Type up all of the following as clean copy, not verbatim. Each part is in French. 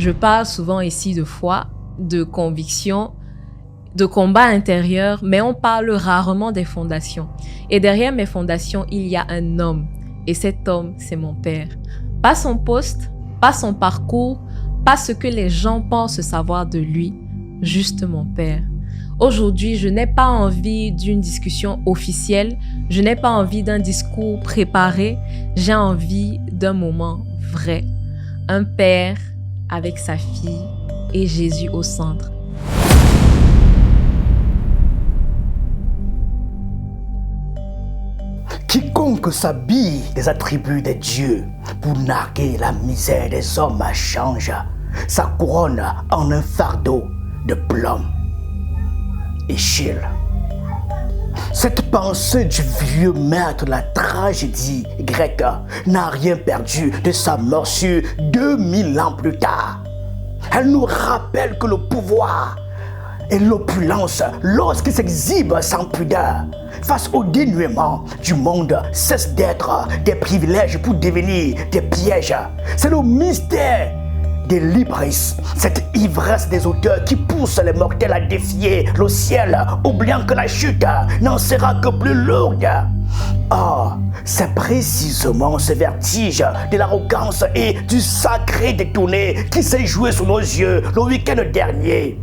Je parle souvent ici de foi, de conviction, de combat intérieur, mais on parle rarement des fondations. Et derrière mes fondations, il y a un homme. Et cet homme, c'est mon père. Pas son poste, pas son parcours, pas ce que les gens pensent savoir de lui, juste mon père. Aujourd'hui, je n'ai pas envie d'une discussion officielle, je n'ai pas envie d'un discours préparé, j'ai envie d'un moment vrai. Un père avec sa fille et Jésus au centre. Quiconque s'habille des attributs de Dieu pour narguer la misère des hommes change sa couronne en un fardeau de plomb. Échille. Cette pensée du vieux maître de la tragédie grecque n'a rien perdu de sa morsure 2000 ans plus tard. Elle nous rappelle que le pouvoir et l'opulence, lorsqu'ils s'exhibent sans pudeur, face au dénuement du monde, cessent d'être des privilèges pour devenir des pièges. C'est le mystère des libris, cette ivresse des auteurs qui pousse les mortels à défier le ciel, oubliant que la chute n'en sera que plus lourde. Or, c'est précisément ce vertige de l'arrogance et du sacré détourné qui s'est joué sous nos yeux le week-end dernier.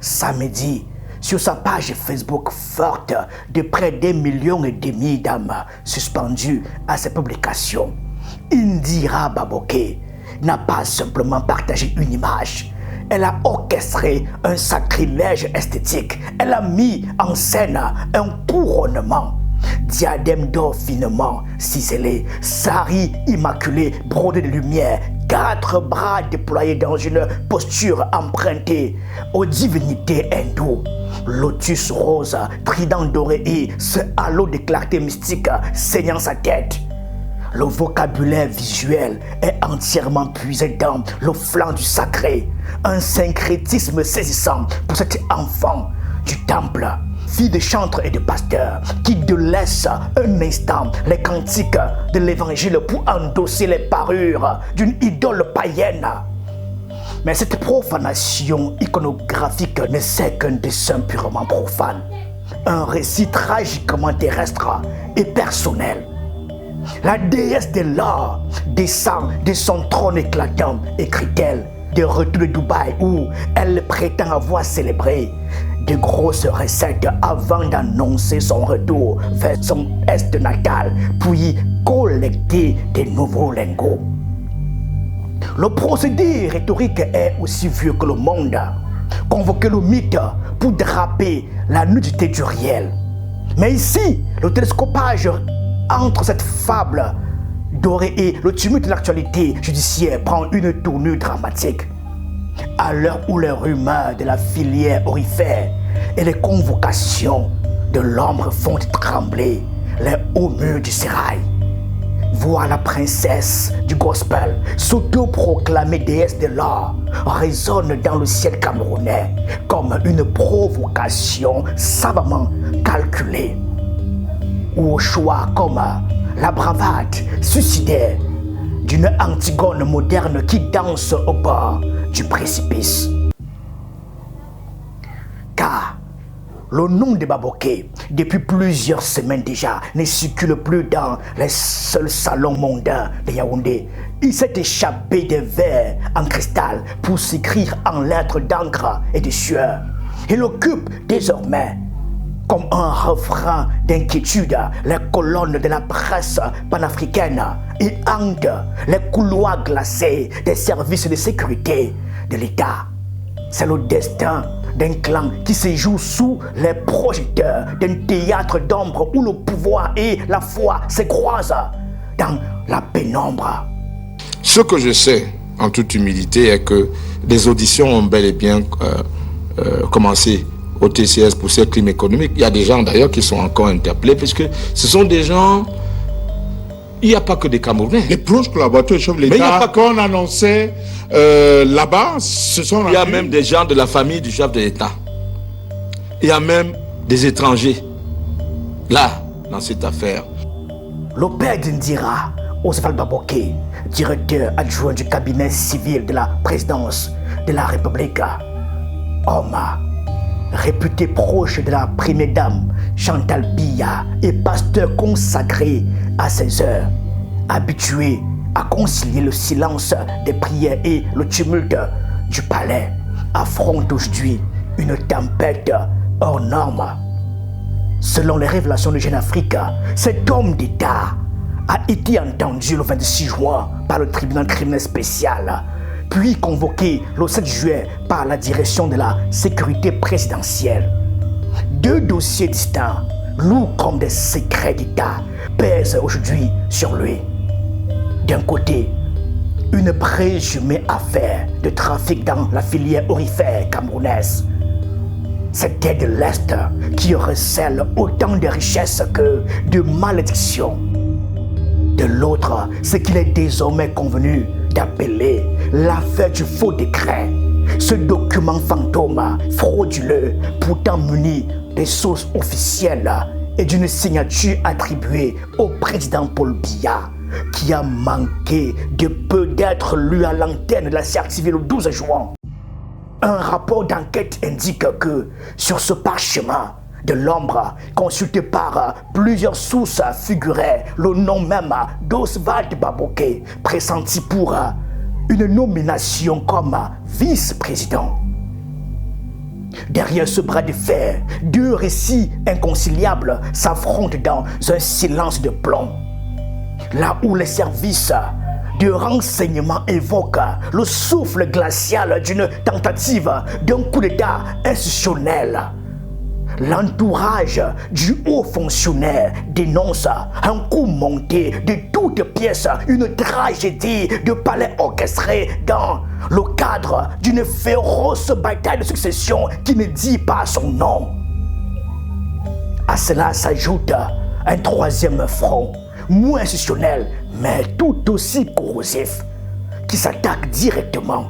Samedi, sur sa page Facebook forte de près d'1,5 million d'âmes suspendues à ses publications, Indira Baboke n'a pas simplement partagé une image. Elle a orchestré un sacrilège esthétique. Elle a mis en scène un couronnement. Diadème d'or finement ciselé, sari immaculé, brodé de lumière, 4 bras déployés dans une posture empruntée aux divinités hindoues. Lotus rose, trident doré et ce halo de clarté mystique saignant sa tête. Le vocabulaire visuel est entièrement puisé dans le flanc du sacré. Un syncrétisme saisissant pour cet enfant du temple, fille de chantre et de pasteur, qui délaisse un instant les cantiques de l'évangile pour endosser les parures d'une idole païenne. Mais cette profanation iconographique ne sait qu'un dessin purement profane, un récit tragiquement terrestre et personnel. La déesse de l'or descend de son trône éclatant, écrit-elle, de retour de Dubaï où elle prétend avoir célébré de grosses recettes avant d'annoncer son retour vers son est natal, puis collecter de nouveaux lingots. Le procédé rhétorique est aussi vieux que le monde. Convoquer le mythe pour draper la nudité du réel. Mais ici, le télescopage entre cette fable dorée et le tumulte de l'actualité judiciaire prend une tournure dramatique. À l'heure où les rumeurs de la filière aurifère et les convocations de l'ombre font trembler les hauts murs du sérail, voir la princesse du gospel, s'auto-proclamer déesse de l'or, résonne dans le ciel camerounais comme une provocation savamment calculée. Ou au choix comme la bravade suicidaire d'une Antigone moderne qui danse au bord du précipice. Car le nom de Baboke, depuis plusieurs semaines déjà, ne circule plus dans les seuls salons mondains de Yaoundé. Il s'est échappé des verres en cristal pour s'écrire en lettres d'encre et de sueur. Il occupe désormais, comme un refrain d'inquiétude, les colonnes de la presse panafricaine et hante les couloirs glacés des services de sécurité de l'État. C'est le destin d'un clan qui se joue sous les projecteurs d'un théâtre d'ombre où le pouvoir et la foi se croisent dans la pénombre. Ce que je sais, en toute humilité, est que les auditions ont bel et bien commencé au TCS pour ces crimes économiques. Il y a des gens d'ailleurs qui sont encore interpellés puisque ce sont des gens... Il n'y a pas que des Camerounais. Les proches collaborateurs du chef de l'État qu'on annonçait là-bas, ce sont... Il y a même des gens de la famille du chef de l'État. Il y a même des étrangers. Là, dans cette affaire. Le père d'Indira, Oswald Baboké, directeur adjoint du cabinet civil de la présidence de la République. Homme réputé proche de la première dame Chantal Biya et pasteur consacré à ses heures, habitué à concilier le silence des prières et le tumulte du palais, affronte aujourd'hui une tempête hors norme. Selon les révélations de Jeune Afrique, cet homme d'État a été entendu le 26 juin par le tribunal criminel spécial, puis convoqué le 7 juillet par la direction de la sécurité présidentielle. Deux dossiers distincts, lourds comme des secrets d'État, pèsent aujourd'hui sur lui. D'un côté, une présumée affaire de trafic dans la filière aurifère camerounaise. Cette terre de l'Est qui recèle autant de richesses que de malédictions. De l'autre, ce qu'il est désormais convenu d'appeler l'affaire du faux décret. Ce document fantôme, frauduleux, pourtant muni des sources officielles et d'une signature attribuée au président Paul Biya, qui a manqué de peu d'être lu à l'antenne de la CRTV le 12 juin. Un rapport d'enquête indique que sur ce parchemin de l'ombre, consulté par plusieurs sources, figurait le nom même d'Oswald Baboké, pressenti pour une nomination comme vice-président. Derrière ce bras de fer, deux récits inconciliables s'affrontent dans un silence de plomb. Là où les services de renseignement évoquent le souffle glacial d'une tentative d'un coup d'État institutionnel, l'entourage du haut fonctionnaire dénonce un coup monté de toutes pièces, une tragédie de palais orchestrée dans le cadre d'une féroce bataille de succession qui ne dit pas son nom. À cela s'ajoute un troisième front, moins institutionnel, mais tout aussi corrosif, qui s'attaque directement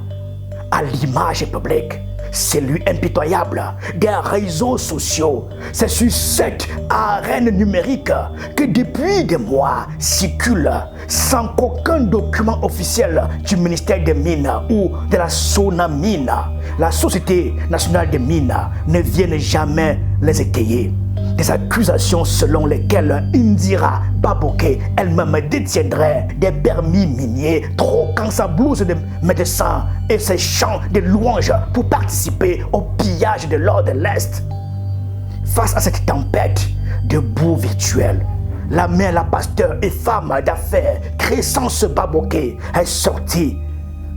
à l'image publique, celui impitoyable des réseaux sociaux. C'est sur cette arène numérique que depuis des mois circule, sans qu'aucun document officiel du ministère des Mines ou de la Sonamine, la Société nationale des mines, ne vienne jamais les étayer. Des accusations selon lesquelles Indira Baboké elle-même détiendrait des permis miniers, troquant sa blouse de médecin et ses chants de louanges pour participer au pillage de l'or de l'Est. Face à cette tempête de boue virtuelle, la mère, la pasteur et femme d'affaires Crescence Baboké est sortie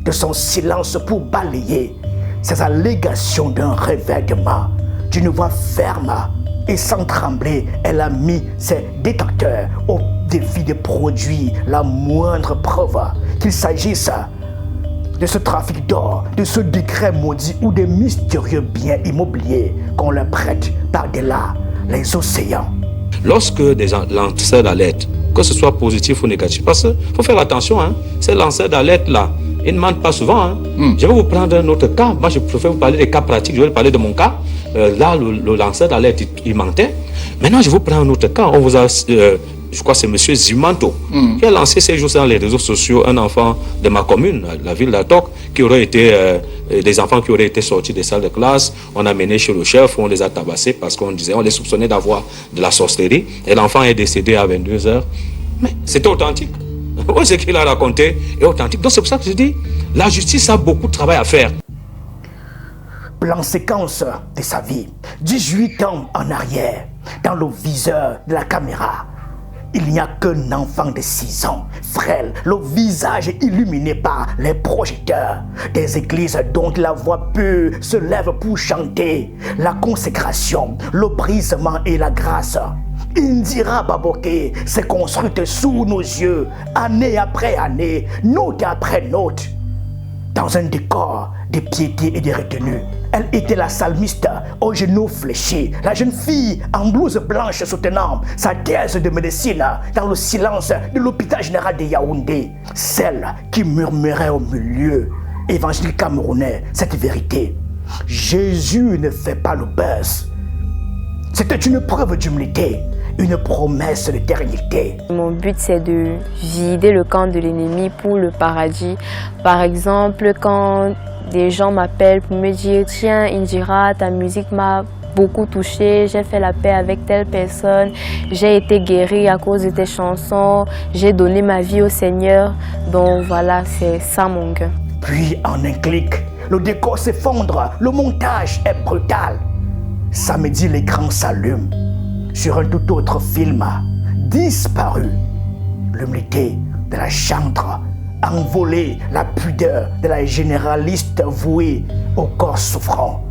de son silence pour balayer ces allégations d'un revêtement. D'une voix ferme et sans trembler, elle a mis ses détecteurs au défi de produire la moindre preuve qu'il s'agisse de ce trafic d'or, de ce décret maudit ou des mystérieux biens immobiliers qu'on leur prête par-delà les océans. Lorsque des lanceurs d'alerte, que ce soit positif ou négatif, parce qu'il faut faire attention, ces lanceurs d'alerte-là, ils ne mentent pas souvent. Je vais vous prendre un autre cas. Moi, je préfère vous parler des cas pratiques. Je vais parler de mon cas. Là, le lanceur d'alerte, il mentait. Maintenant, je vous prends un autre cas. On vous a, je crois que c'est M. Zimanto, qui a lancé ces jours dans les réseaux sociaux un enfant de ma commune, la ville d'Atok, qui aurait été, des enfants qui auraient été sortis des salles de classe. On a mené chez le chef, on les a tabassés parce qu'on disait, on les soupçonnait d'avoir de la sorcellerie. Et l'enfant est décédé à 22h. Mais c'était authentique. Ce qu'il a raconté est authentique. Donc c'est pour ça que je dis, la justice a beaucoup de travail à faire. Plan séquence de sa vie, 18 ans en arrière, dans le viseur de la caméra. Il n'y a qu'un enfant de 6 ans, frêle, le visage illuminé par les projecteurs des églises dont la voix pure se lève pour chanter la consécration, le brisement et la grâce. Indira Baboké s'est construite sous nos yeux, année après année, note après note. Dans un décor de piété et de retenue, elle était la psalmiste aux genoux fléchis, la jeune fille en blouse blanche soutenant sa thèse de médecine dans le silence de l'hôpital général de Yaoundé, celle qui murmurait au milieu évangile camerounais cette vérité. Jésus ne fait pas le buzz. C'était une preuve d'humilité une promesse d'éternité. Mon but, c'est de vider le camp de l'ennemi pour le paradis. Par exemple, quand des gens m'appellent pour me dire « Tiens, Indira, ta musique m'a beaucoup touchée, j'ai fait la paix avec telle personne, j'ai été guérie à cause de tes chansons, j'ai donné ma vie au Seigneur. » Donc voilà, c'est ça mon gars. Puis en un clic, le décor s'effondre, le montage est brutal. Samedi, l'écran s'allume. Sur un tout autre film, disparu. L'humilité de la chantre, envolée, la pudeur de la généraliste vouée au corps souffrant.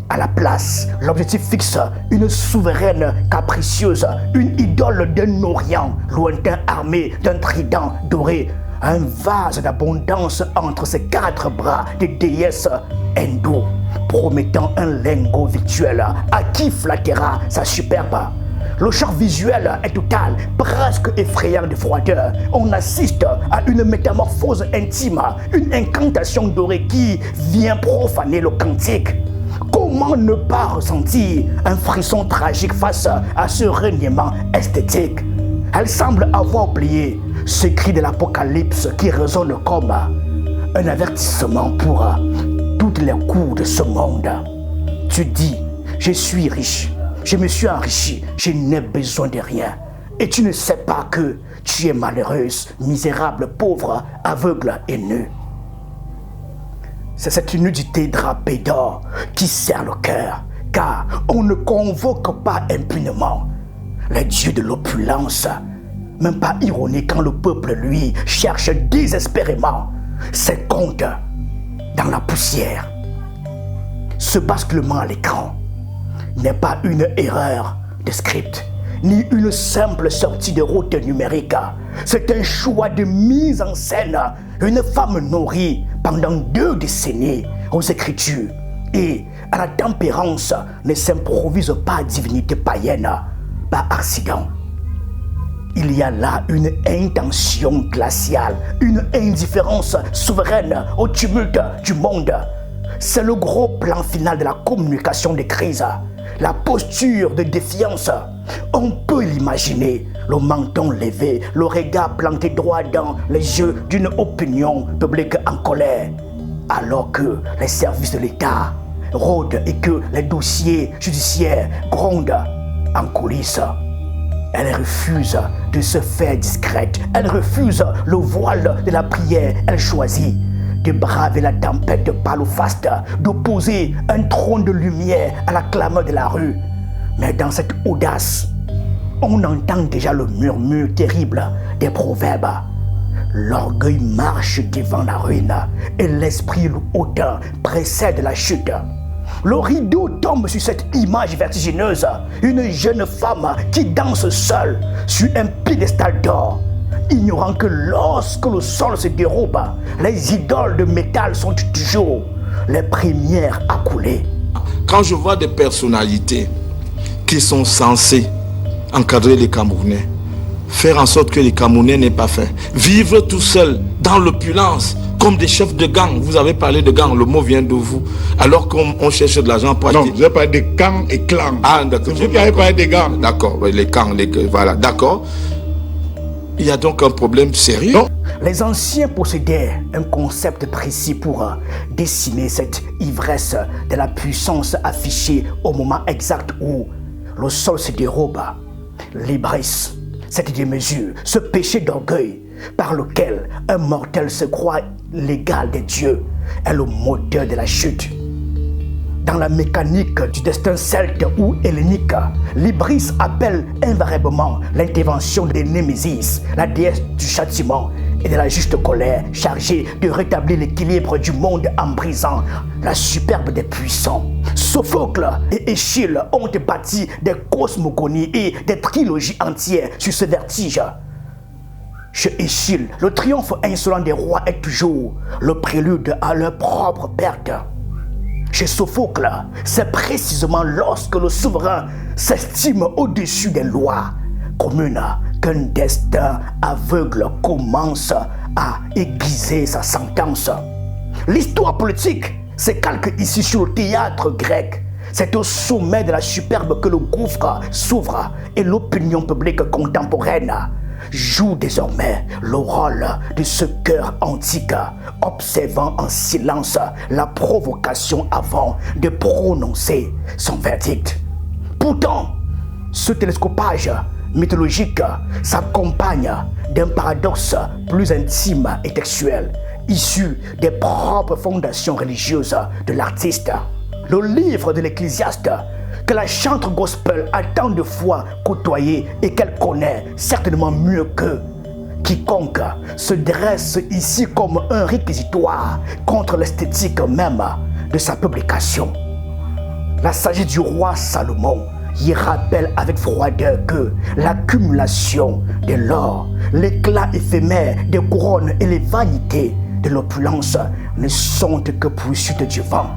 À la place, l'objectif fixe, une souveraine capricieuse, une idole d'un Orient lointain armé d'un trident doré, un vase d'abondance entre ses 4 bras de déesses hindoues, promettant un lingot virtuel à qui flattera sa superbe. Le choc visuel est total, presque effrayant de froideur. On assiste à une métamorphose intime, une incantation dorée qui vient profaner le cantique. Comment ne pas ressentir un frisson tragique face à ce reniement esthétique? Elle semble avoir oublié ce cri de l'apocalypse qui résonne comme un avertissement pour toutes les coups de ce monde. Tu dis, je suis riche, je me suis enrichi, je n'ai besoin de rien. Et tu ne sais pas que tu es malheureuse, misérable, pauvre, aveugle et nue. C'est cette nudité drapée d'or qui serre le cœur, car on ne convoque pas impunément les dieux de l'opulence. Même pas ironique quand le peuple, lui, cherche désespérément ses comptes dans la poussière. Ce basculement à l'écran n'est pas une erreur de script, ni une simple sortie de route numérique. C'est un choix de mise en scène. Une femme nourrie pendant 2 décennies aux écritures et à la tempérance ne s'improvise pas divinité païenne par accident. Il y a là une intention glaciale, une indifférence souveraine au tumulte du monde. C'est le gros plan final de la communication des crises. La posture de défiance, on peut l'imaginer, le menton levé, le regard planté droit dans les yeux d'une opinion publique en colère, alors que les services de l'État rôdent et que les dossiers judiciaires grondent en coulisses. Elle refuse de se faire discrète, elle refuse le voile de la prière, elle choisit de braver la tempête par le faste, d'opposer un trône de lumière à la clameur de la rue. Mais dans cette audace, on entend déjà le murmure terrible des proverbes. L'orgueil marche devant la ruine et l'esprit hautain précède la chute. Le rideau tombe sur cette image vertigineuse, une jeune femme qui danse seule sur un piédestal d'or, ignorant que lorsque le sol se dérobe, les idoles de métal sont toujours les premières à couler. Quand je vois des personnalités qui sont censées encadrer les Camerounais, faire en sorte que les Camerounais n'aient pas faim, vivre tout seuls dans l'opulence, comme des chefs de gang. Vous avez parlé de gang, le mot vient de vous. Alors qu'on cherche de l'argent pour acheter... Non, j'ai parlé de camps et clans. Ah, d'accord. C'est vous qui avez parlé des gangs. D'accord, les camps, voilà, d'accord. Il y a donc un problème sérieux. Non. Les anciens possédaient un concept précis pour dessiner cette ivresse de la puissance affichée au moment exact où le sol se dérobe. L'ivresse, cette démesure, ce péché d'orgueil par lequel un mortel se croit l'égal des dieux est le moteur de la chute. Dans la mécanique du destin celte ou hellénique, l'Ibris appelle invariablement l'intervention de Némésis, la déesse du châtiment et de la juste colère, chargée de rétablir l'équilibre du monde en brisant la superbe des puissants. Sophocle et Échille ont bâti des cosmogonies et des trilogies entières sur ce vertige. Chez Échille, le triomphe insolent des rois est toujours le prélude à leur propre perte. Chez Sophocle, c'est précisément lorsque le souverain s'estime au-dessus des lois communes qu'un destin aveugle commence à aiguiser sa sentence. L'histoire politique se calque ici sur le théâtre grec, C'est au sommet de la superbe que le gouffre s'ouvre et l'opinion publique contemporaine joue désormais le rôle de ce cœur antique, observant en silence la provocation avant de prononcer son verdict. Pourtant, ce télescopage mythologique s'accompagne d'un paradoxe plus intime et textuel, issu des propres fondations religieuses de l'artiste. Le livre de l'Ecclésiaste, que la chantre gospel a tant de fois côtoyé et qu'elle connaît certainement mieux que quiconque, se dresse ici comme un réquisitoire contre l'esthétique même de sa publication. La sagesse du roi Salomon y rappelle avec froideur que l'accumulation de l'or, l'éclat éphémère des couronnes et les vanités de l'opulence ne sont que poursuites du vent.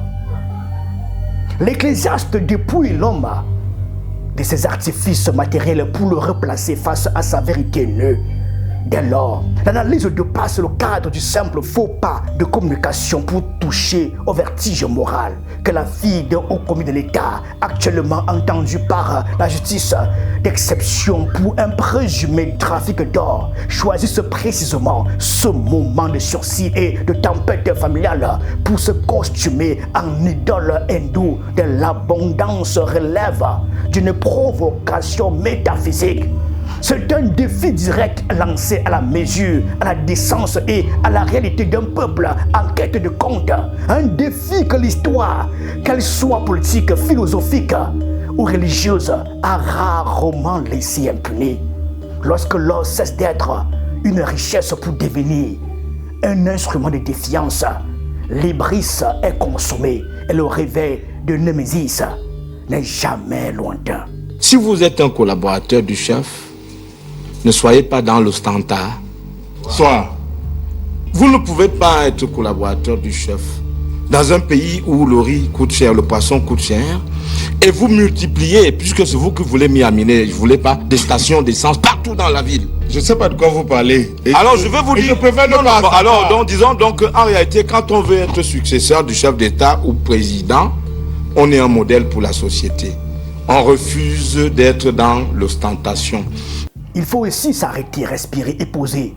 L'Ecclésiaste dépouille l'homme de ses artifices matériels pour le replacer face à sa vérité nue. Dès lors, l'analyse dépasse le cadre du simple faux pas de communication pour toucher au vertige moral que la fille d'un haut commis de l'État, actuellement entendue par la justice d'exception pour un présumé trafic d'or, choisisse précisément ce moment de sursis et de tempête familiale pour se costumer en idole hindoue de l'abondance relève d'une provocation métaphysique. C'est un défi direct lancé à la mesure, à la décence et à la réalité d'un peuple en quête de compte. Un défi que l'histoire, qu'elle soit politique, philosophique ou religieuse, a rarement laissé impuni. Lorsque l'or cesse d'être une richesse pour devenir un instrument de défiance, l'hybris est consommé et le réveil de Némésis n'est jamais lointain. Si vous êtes un collaborateur du chef, ne soyez pas dans l'ostentat. Soit. Vous ne pouvez pas être collaborateur du chef dans un pays où le riz coûte cher, le poisson coûte cher, et vous multipliez, puisque c'est vous qui voulez m'y amener, je ne voulais pas des stations d'essence partout dans la ville. Je ne sais pas de quoi vous parlez. Alors je vais vous dire. Je préfère ne pas. Alors donc, disons donc en réalité, quand on veut être successeur du chef d'État ou président, on est un modèle pour la société. On refuse d'être dans l'ostentation. Il faut aussi s'arrêter, respirer et poser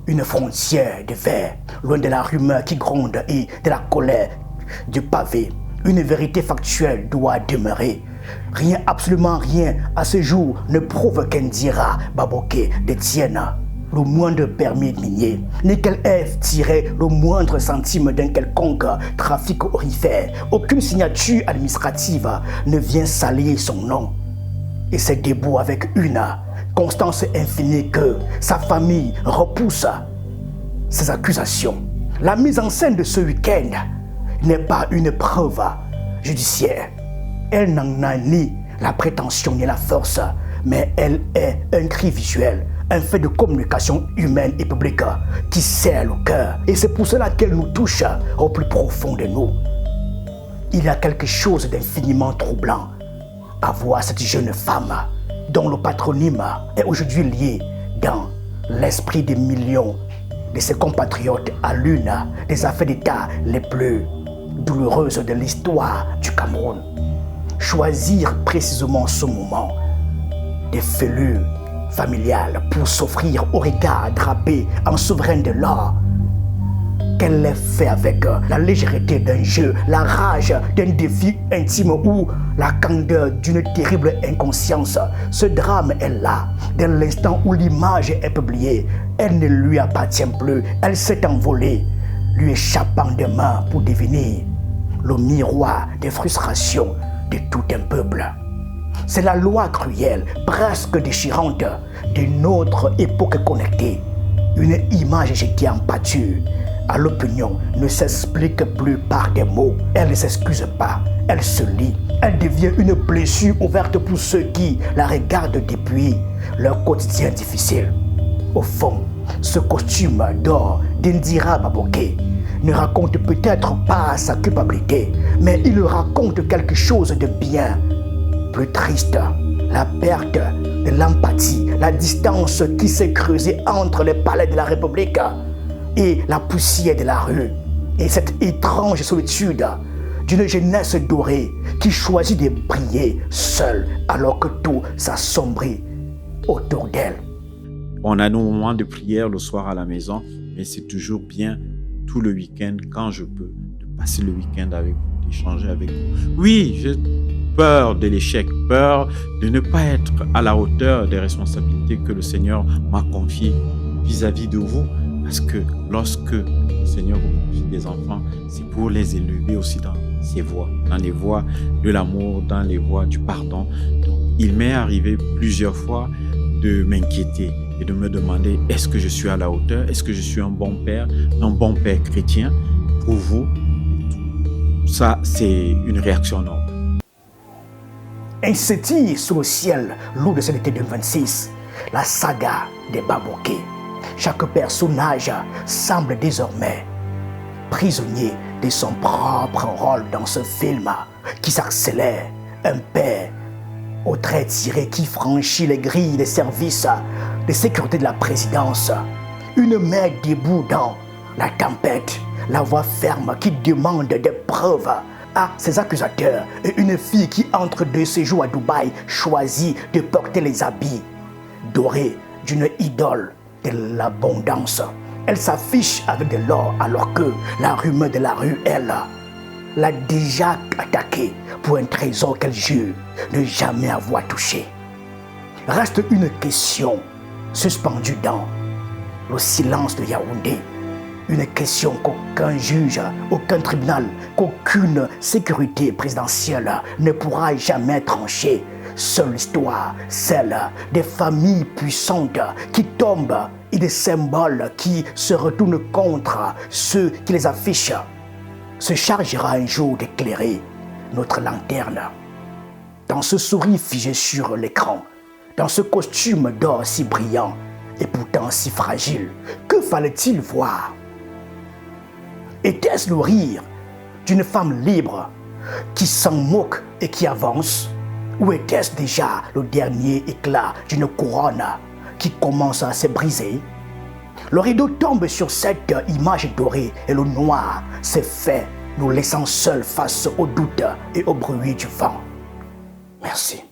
une frontière de verre, loin de la rumeur qui gronde et de la colère du pavé. Une vérité factuelle doit demeurer. Rien, absolument rien, à ce jour ne prouve qu'Indira Baboke détienne le moindre permis minier, ni qu'elle ait tiré le moindre centime d'un quelconque trafic aurifère. Aucune signature administrative ne vient salir son nom. Et c'est debout avec une constance infinie que sa famille repousse ces accusations. La mise en scène de ce week-end n'est pas une preuve judiciaire. Elle n'en a ni la prétention ni la force, mais elle est un cri visuel, un fait de communication humaine et publique qui serre le cœur. Et c'est pour cela qu'elle nous touche au plus profond de nous. Il y a quelque chose d'infiniment troublant à voir cette jeune femme dont le patronyme est aujourd'hui lié dans l'esprit des millions de ses compatriotes à l'une des affaires d'État les plus douloureuses de l'histoire du Cameroun. Choisir précisément ce moment des fêlures familiales pour s'offrir au regard drapé en souverain de l'or. Qu'elle l'ait fait avec la légèreté d'un jeu, la rage d'un défi intime ou la candeur d'une terrible inconscience. Ce drame est là. Dès l'instant où l'image est publiée, elle ne lui appartient plus. Elle s'est envolée, lui échappant des mains pour devenir le miroir des frustrations de tout un peuple. C'est la loi cruelle, presque déchirante, de notre époque connectée. Une image jetée en pâture à l'opinion ne s'explique plus par des mots. Elle ne s'excuse pas, elle se lie. Elle devient une blessure ouverte pour ceux qui la regardent depuis leur quotidien difficile. Au fond, ce costume d'or d'Indira Baboke ne raconte peut-être pas sa culpabilité, mais il raconte quelque chose de bien plus triste. La perte de l'empathie, la distance qui s'est creusée entre les palais de la République et la poussière de la rue. Et cette étrange solitude d'une jeunesse dorée qui choisit de briller seule alors que tout s'assombrit autour d'elle. On a nos moments de prière le soir à la maison, mais c'est toujours bien tout le week-end, quand je peux, de passer le week-end avec vous, d'échanger avec vous. Oui, j'ai peur de l'échec, peur de ne pas être à la hauteur des responsabilités que le Seigneur m'a confiées vis-à-vis de vous, parce que lorsque le Seigneur vous confie des enfants, c'est pour les élever aussi dans ses voies, dans les voies de l'amour, dans les voies du pardon. Donc, il m'est arrivé plusieurs fois de m'inquiéter et de me demander, est-ce que je suis à la hauteur? Est-ce que je suis un bon père chrétien pour vous? Ça, c'est une réaction normale. Ainsi sous le ciel lourd de cet été 2026, la saga des Baboké. Chaque personnage semble désormais prisonnier de son propre rôle dans ce film qui s'accélère. Un père au trait tiré qui franchit les grilles des services de sécurité de la présidence. Une mère debout dans la tempête, la voix ferme qui demande des preuves à ses accusateurs, et une fille qui, entre deux séjours à Dubaï, choisit de porter les habits dorés d'une idole de l'abondance. Elle s'affiche avec de l'or alors que la rumeur de la rue, elle, l'a déjà attaqué pour un trésor qu'elle jure ne jamais avoir touché. Reste une question suspendue dans le silence de Yaoundé. Une question qu'aucun juge, aucun tribunal, qu'aucune sécurité présidentielle ne pourra jamais trancher. Seule l'histoire, celle des familles puissantes qui tombent et des symboles qui se retournent contre ceux qui les affichent, se chargera un jour d'éclairer notre lanterne. Dans ce sourire figé sur l'écran, dans ce costume d'or si brillant et pourtant si fragile, que fallait-il voir? Était-ce le rire d'une femme libre qui s'en moque et qui avance? Ou était-ce déjà le dernier éclat d'une couronne qui commence à se briser? Le rideau tombe sur cette image dorée et le noir se fait, nous laissant seuls face au doute et au bruit du vent. Merci.